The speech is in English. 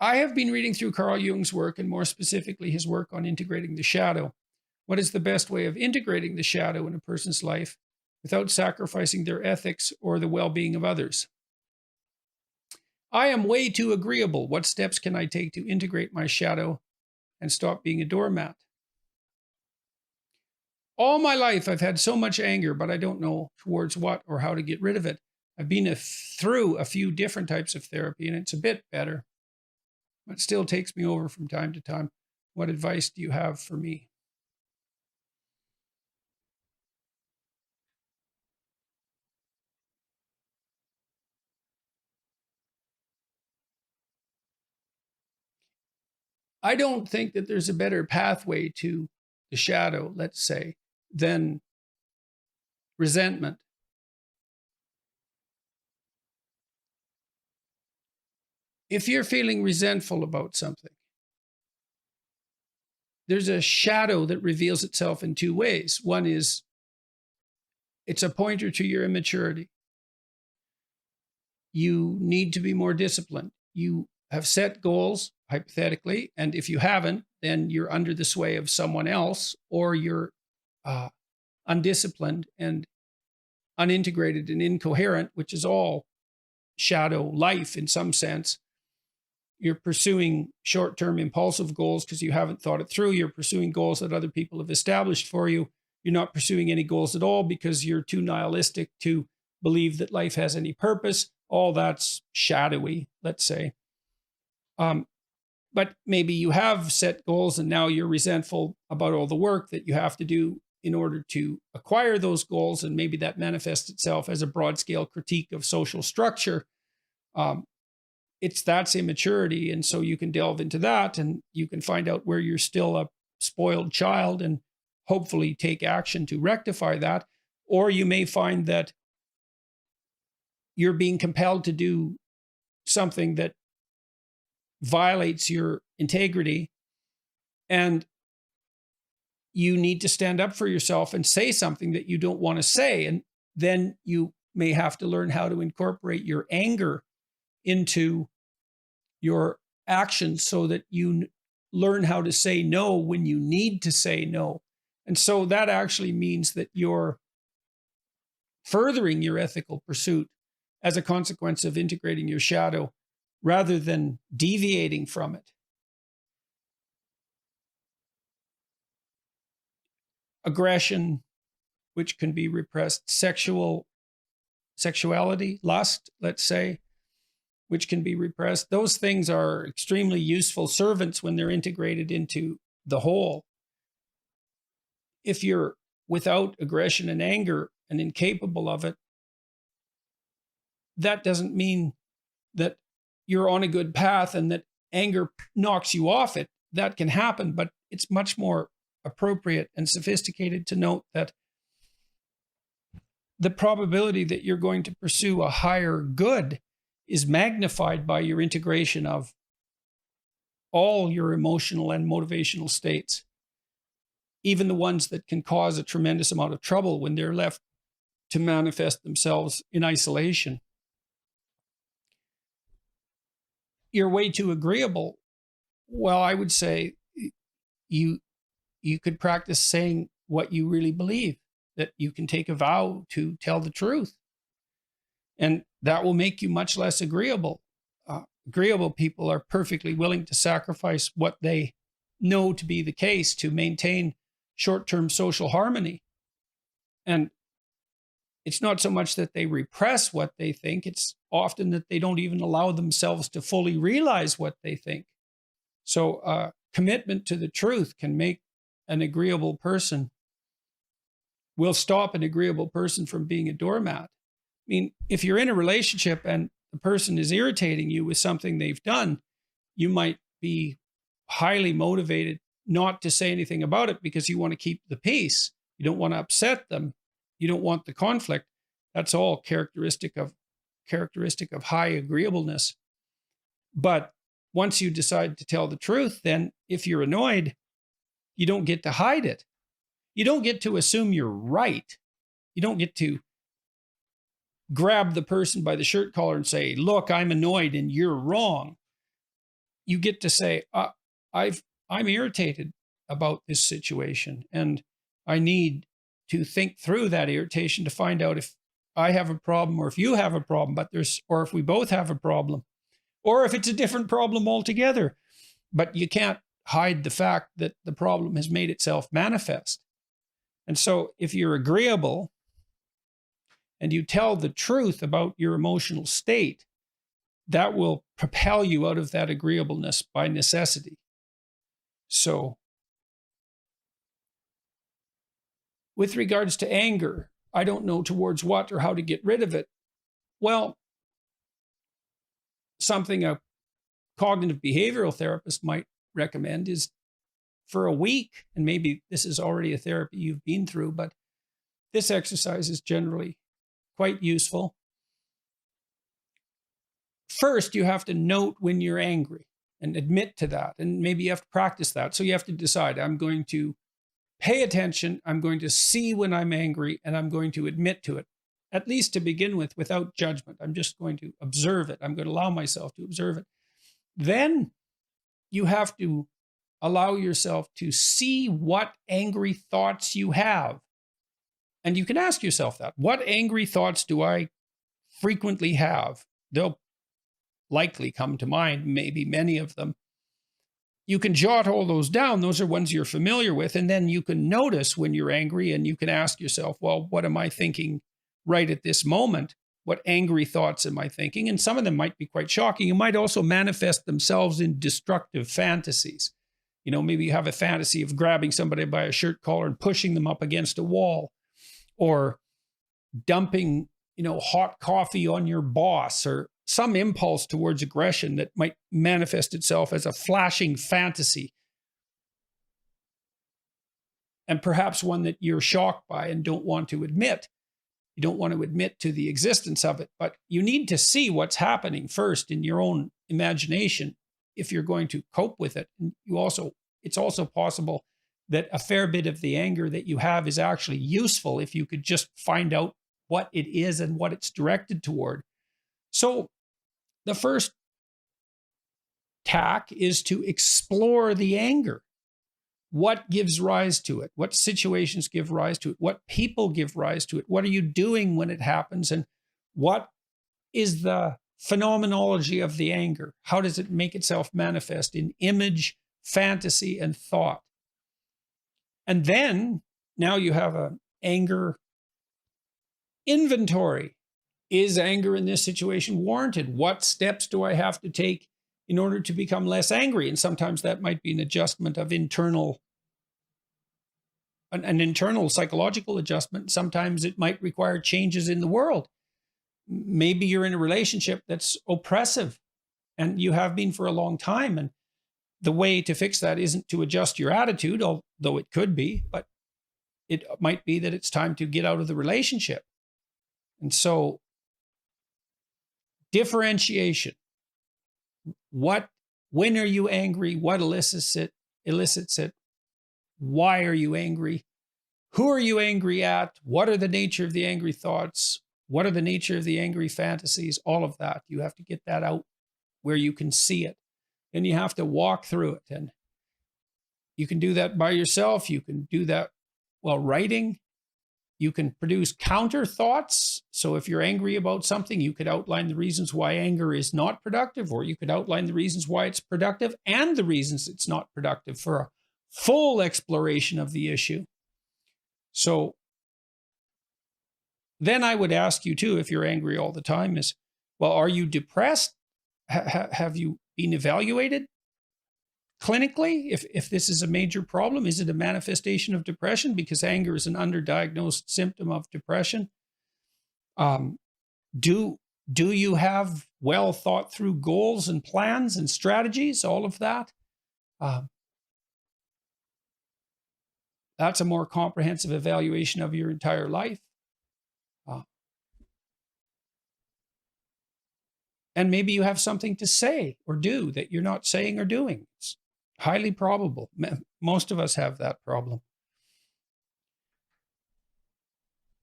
I have been reading through Carl Jung's work, and more specifically his work on integrating the shadow. What is the best way of integrating the shadow in a person's life without sacrificing their ethics or the well being of others? I am way too agreeable. What steps can I take to integrate my shadow and stop being a doormat? All my life, I've had so much anger, but I don't know towards what or how to get rid of it. I've been through a few different types of therapy, and it's a bit better, but still takes me over from time to time. What advice do you have for me? I don't think that there's a better pathway to the shadow, let's say, than resentment. If you're feeling resentful about something, there's a shadow that reveals itself in two ways. One is it's a pointer to your immaturity. You need to be more disciplined. You have set goals, hypothetically, and if you haven't, then you're under the sway of someone else, or you're uh, undisciplined and unintegrated and incoherent, which is all shadow life in some sense. You're pursuing short term impulsive goals because you haven't thought it through. You're pursuing goals that other people have established for you. You're not pursuing any goals at all because you're too nihilistic to believe that life has any purpose. All that's shadowy, let's say. Um, but maybe you have set goals and now you're resentful about all the work that you have to do in order to acquire those goals. And maybe that manifests itself as a broad scale critique of social structure. Um, that's immaturity. And so you can delve into that and you can find out where you're still a spoiled child and hopefully take action to rectify that. Or you may find that you're being compelled to do something that violates your integrity, and you need to stand up for yourself and say something that you don't want to say. And then you may have to learn how to incorporate your anger into your actions so that you learn how to say no when you need to say no. And so that actually means that you're furthering your ethical pursuit as a consequence of integrating your shadow rather than deviating from it. Aggression, which can be repressed, sexuality, lust, let's say, which can be repressed. Those things are extremely useful servants when they're integrated into the whole. If you're without aggression and anger and incapable of it, that doesn't mean that you're on a good path and that anger knocks you off it. That can happen, but it's much more appropriate and sophisticated to note that the probability that you're going to pursue a higher good is magnified by your integration of all your emotional and motivational states, even the ones that can cause a tremendous amount of trouble when they're left to manifest themselves in isolation. You're way too agreeable. Well, I would say you could practice saying what you really believe, that you can take a vow to tell the truth. And that will make you much less agreeable. Agreeable people are perfectly willing to sacrifice what they know to be the case to maintain short-term social harmony. And it's not so much that they repress what they think, it's often that they don't even allow themselves to fully realize what they think. So commitment to the truth can make an agreeable person, will stop an agreeable person from being a doormat. I mean, if you're in a relationship and the person is irritating you with something they've done, you might be highly motivated not to say anything about it because you want to keep the peace. You don't want to upset them. You don't want the conflict. That's all characteristic of high agreeableness. But once you decide to tell the truth, then if you're annoyed, you don't get to hide it. You don't get to assume you're right. You don't get to grab the person by the shirt collar and say, look, I'm annoyed and you're wrong. you get to say, I'm irritated about this situation, and I need to think through that irritation to find out if I have a problem or if you have a problem, or if we both have a problem, or if it's a different problem altogether. But you can't hide the fact that the problem has made itself manifest. And so if you're agreeable and you tell the truth about your emotional state, that will propel you out of that agreeableness by necessity. So, with regards to anger, I don't know towards what or how to get rid of it. Well, something a cognitive behavioral therapist might recommend is for a week, and maybe this is already a therapy you've been through, but this exercise is generally quite useful. First, you have to note when you're angry and admit to that. And maybe you have to practice that. So you have to decide, I'm going to pay attention, I'm going to see when I'm angry, and I'm going to admit to it, at least to begin with, without judgment. I'm just going to observe it. I'm going to allow myself to observe it. Then you have to allow yourself to see what angry thoughts you have. And you can ask yourself that. What angry thoughts do I frequently have? They'll likely come to mind, maybe many of them. You can jot all those down. Those are ones you're familiar with. And then you can notice when you're angry, and you can ask yourself, well, what am I thinking right at this moment? What angry thoughts am I thinking? And some of them might be quite shocking. You might also manifest themselves in destructive fantasies. You know, maybe you have a fantasy of grabbing somebody by a shirt collar and pushing them up against a wall, or dumping, hot coffee on your boss, or some impulse towards aggression that might manifest itself as a flashing fantasy. And perhaps one that you're shocked by and don't want to admit. You don't want to admit to the existence of it, but you need to see what's happening first in your own imagination if you're going to cope with it. And it's also possible that a fair bit of the anger that you have is actually useful if you could just find out what it is and what it's directed toward. So the first tack is to explore the anger. What gives rise to it? What situations give rise to it? What people give rise to it? What are you doing when it happens? And what is the phenomenology of the anger? How does it make itself manifest in image, fantasy, and thought? And then now you have an anger inventory. Is anger in this situation warranted? What steps do I have to take in order to become less angry? And sometimes that might be an adjustment of an internal psychological adjustment. Sometimes it might require changes in the world. Maybe you're in a relationship that's oppressive, and you have been for a long time. And the way to fix that isn't to adjust your attitude, although it could be, but it might be that it's time to get out of the relationship. And so differentiation. When are you angry? What elicits it? Why are you angry? Who are you angry at? What are the nature of the angry thoughts? What are the nature of the angry fantasies? All of that. You have to get that out where you can see it. And you have to walk through it. And you can do that by yourself. You can do that while writing. You can produce counter thoughts. So if you're angry about something, you could outline the reasons why anger is not productive, or you could outline the reasons why it's productive and the reasons it's not productive for a full exploration of the issue. So then I would ask you too, if you're angry all the time, is, well, are you depressed? Have you been evaluated clinically? If this is a major problem, is it a manifestation of depression? Because anger is an underdiagnosed symptom of depression. Do you have well thought through goals and plans and strategies? All of that. That's a more comprehensive evaluation of your entire life. And maybe you have something to say or do that you're not saying or doing. It's highly probable. Most of us have that problem.